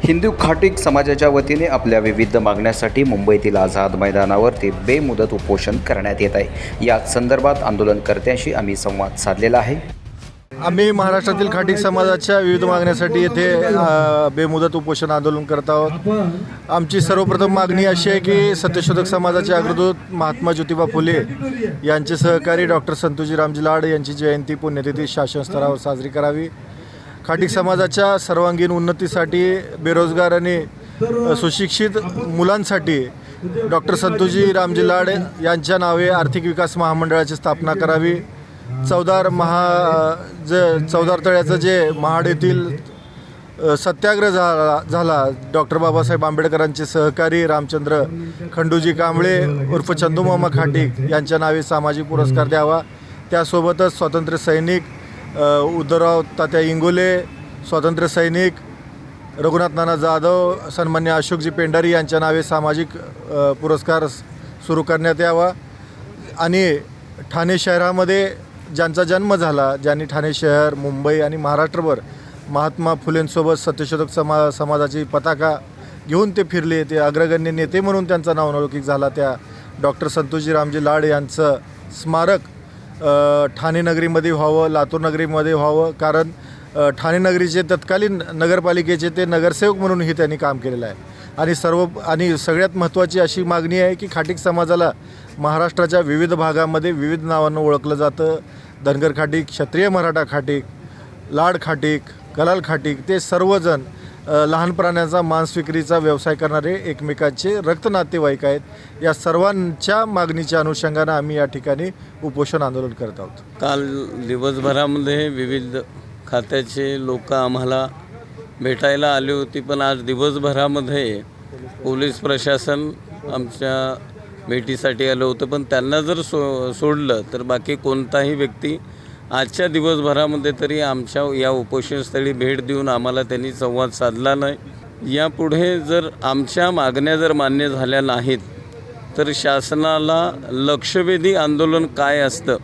हिंदू खाटीक समाजाच्या वतीने आपल्या विविध मागण्यासाठी मुंबईतील आझाद मैदानावरती बेमुदत उपोषण करण्यात येत आहे। या संदर्भात आंदोलनकर्त्यांशी आम्ही संवाद साधलेला आहे। आम्ही महाराष्ट्रातील खाटीक समाजाच्या विविध मागण्यासाठी येथे बेमुदत उपोषण आंदोलन करत आहोत। आमची सर्वप्रथम मागणी अशी आहे की सत्यशोधक समाजाचे अग्रदूत महात्मा ज्योतिबा फुले यांचे सहकारी डॉक्टर संतोजी रामजी लाड यांची जयंती पुण्यतिथी शासन स्तरावर साजरी करावी। खाटीक समाजाच्या सर्वांगीण उन्नतीसाठी, बेरोजगार आणि सुशिक्षित मुलांसाठी डॉक्टर संतोजी रामजी लाड यांच्या नावे आर्थिक विकास महामंडळाची स्थापना करावी। चौदार तळ्याचं जे महाड येथील सत्याग्रह झाला डॉक्टर बाबासाहेब आंबेडकरांचे सहकारी रामचंद्र खंडूजी कांबळे उर्फ चंदूमामा खाटीक यांच्या नावे सामाजिक पुरस्कार द्यावा। त्यासोबतच स्वातंत्र्य सैनिक उद्धवराव तात्या इंगोले, स्वातंत्र्य सैनिक रघुनाथ नाना जाधव, सन्मान्य अशोकजी पेंढारी यांच्या नावे सामाजिक पुरस्कार सुरू करण्यात यावा। आणि ठाणे शहरामध्ये ज्यांचा जन्म झाला, ज्यांनी ठाणे शहर, मुंबई आणि महाराष्ट्रभर महात्मा फुलेंसोबत सत्यशोधक समाजाची पताका घेऊन ते फिरले, ते अग्रगण्य नेते म्हणून त्यांचा नावलौकिक झाला, त्या डॉक्टर संतोजी रामजी लाड यांचं स्मारक ठाणे नगरीमध्ये व्हावं, लातूर नगरीमध्ये व्हावं। कारण ठाणे नगरीचे तत्कालीन नगरपालिकेचे ते नगरसेवक म्हणूनही त्यांनी काम केलेलं आहे। आणि सगळ्यात महत्त्वाची अशी मागणी आहे की खाटीक समाजाला महाराष्ट्राच्या विविध भागामध्ये विविध नावानं ओळखलं जातं। धनगर खाटीक, क्षत्रिय मराठा खाटीक, लाड खाटीक, कलाल खाटीक, ते सर्वजण लहान प्राण्यांचा मांस विक्रीचा व्यवसाय करणारे एकमेकांचे रक्त नातेवाईक आहेत। या सर्वांच्या मागणीच्या अनुषंगानं आम्ही या ठिकाणी उपोषण आंदोलन करत आहोत। काल दिवसभरामध्ये विविध खात्याचे लोक आम्हाला भेटायला आले होते, पण आज दिवसभरामध्ये पोलीस प्रशासन आमच्या भेटीसाठी आलं होतं, पण त्यांना जर सोडलं तर बाकी कोणताही व्यक्ती आजच्या दिवसभरामध्ये तरी आमच्या या उपोषणस्थळी भेट देऊन आम्हाला त्यांनी संवाद साधला नाही। यापुढे जर आमच्या मागण्या जर मान्य झाल्या नाहीत तर शासनाला लक्षवेधी आंदोलन काय असतं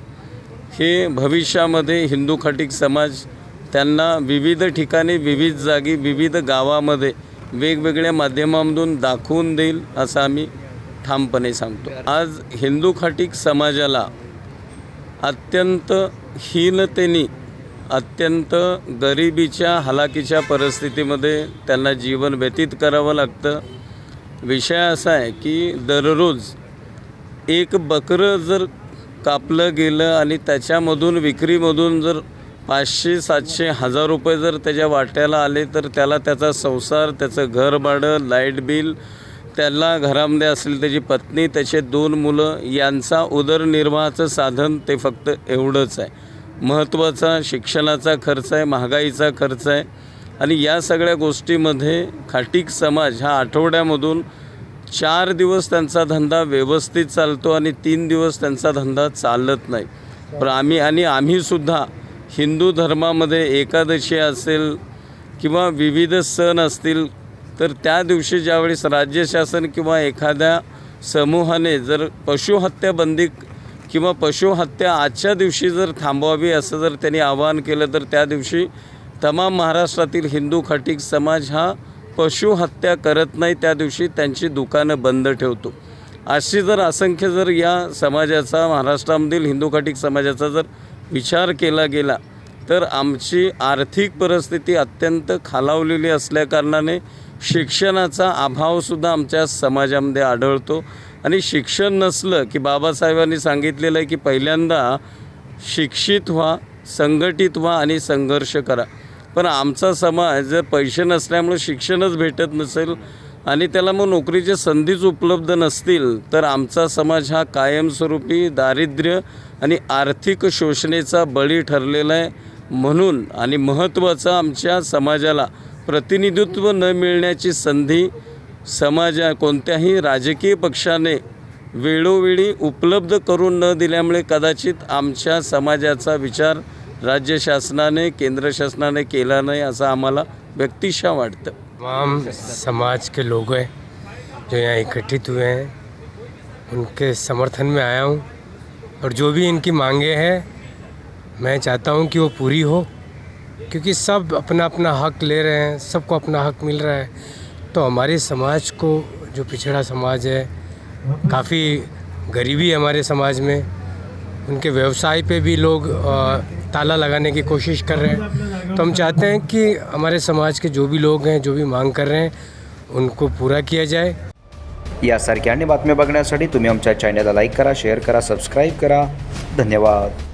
हे भविष्यामध्ये हिंदू खाटीक समाज त्यांना विविध ठिकाणी, विविध जागी, विविध गावामध्ये वेगवेगळ्या माध्यमांमधून दाखवून देईल असं आम्ही ठामपणे सांगतो। आज हिंदू खाटीक समाजाला अत्यंत हीनतेने, अत्यंत गरिबीच्या हलाखीच्या परिस्थितीमध्ये त्यांना जीवन व्यतीत करावं लागतं। विषय असा आहे की दररोज एक बकरं जर कापलं गेलं आणि त्याच्यामधून विक्रीमधून जर 500, 700, 1000 रुपये जर त्याच्या वाट्याला आले तर त्याला त्याचा संसार, त्याचं घर भाडं, लाईट बिल, त्याला घरामध्ये असलेली त्याची पत्नी, त्याचे 2 मुलं यांचा उदरनिर्वाहाचं साधन ते फक्त एवढंच आहे। महत्त्वाचा शिक्षणाचा खर्च आहे, महागाईचा खर्च आहे। आणि या सगळ्या गोष्टीमध्ये खाटीक समाज हा आठवड्यामधून 4 दिवस त्यांचा धंदा व्यवस्थित चालतो आणि 3 दिवस त्यांचा धंदा चालत नाही। पण आम्हीसुद्धा हिंदू धर्मामध्ये एकादशी असेल किंवा विविध सण असतील तर त्या दिवशी ज्यावेळेस राज्य शासन किंवा एखाद्या समूहाने जर पशुहत्या बंदी किंवा पशुहत्या आजच्या दिवशी जर थांबवावी असं जर त्यांनी आवाहन केलं तर त्या दिवशी तमाम महाराष्ट्रातील हिंदू खाटीक समाज हा पशुहत्या करत नाही, त्या दिवशी त्यांची दुकानं बंद ठेवतो। अशी जर असंख्य जर या समाजाचा, महाराष्ट्रामधील हिंदू खाटीक समाजाचा जर विचार केला गेला तर आमची आर्थिक परिस्थिती अत्यंत खालावलेली असल्याकारणाने शिक्षणाचा अभावसुद्धा आमच्या समाजामध्ये आढळतो। आणि शिक्षण नसलं की बाबासाहेबांनी सांगितलेलं आहे की पहिल्यांदा शिक्षित व्हा, संघटित व्हा आणि संघर्ष करा। पण आमचा समाज जर पैसे नसल्यामुळे शिक्षणच भेटत नसेल आणि त्याला मग नोकरीच्या संधीच उपलब्ध नसतील तर आमचा समाज हा कायमस्वरूपी दारिद्र्य आणि आर्थिक शोषणेचा बळी ठरलेला आहे। म्हणून आणि महत्त्वाचं, आमच्या समाजाला प्रतिनिधित्व न मिळण्याची संधी कोणत्याही राजकीय पक्षाने वेळोवेळी उपलब्ध करून न दिल्यामुळे कदाचित आमच्या समाजाचा विचार राज्य शासनाने, केंद्र शासनाने केला नाही असं आम्हाला व्यक्तिशः वाटतं। तमाम समाज के लोग हैं जो यहाँ इकट्ठित हुए हैं, उनके समर्थन में आया हूँ और जो भी इनकी मांगे हैं मैं चाहता हूँ कि वो पूरी हो। क्योंकि सब अपना अपना हक ले रहे हैं, सबको अपना हक मिल रहा है। तो हमारे समाज को, जो पिछड़ा समाज है, काफ़ी गरीबी है हमारे समाज में, उनके व्यवसाय पे भी लोग ताला लगाने की कोशिश कर रहे हैं। तो हम चाहते हैं कि हमारे समाज के जो भी लोग हैं, जो भी मांग कर रहे हैं, उनको पूरा किया जाए। यासारख्या अन्य बातम्या बघण्यासाठी तुम्ही आमच्या चॅनलला लाईक करा, शेअर करा, सबस्क्राईब करा. धन्यवाद.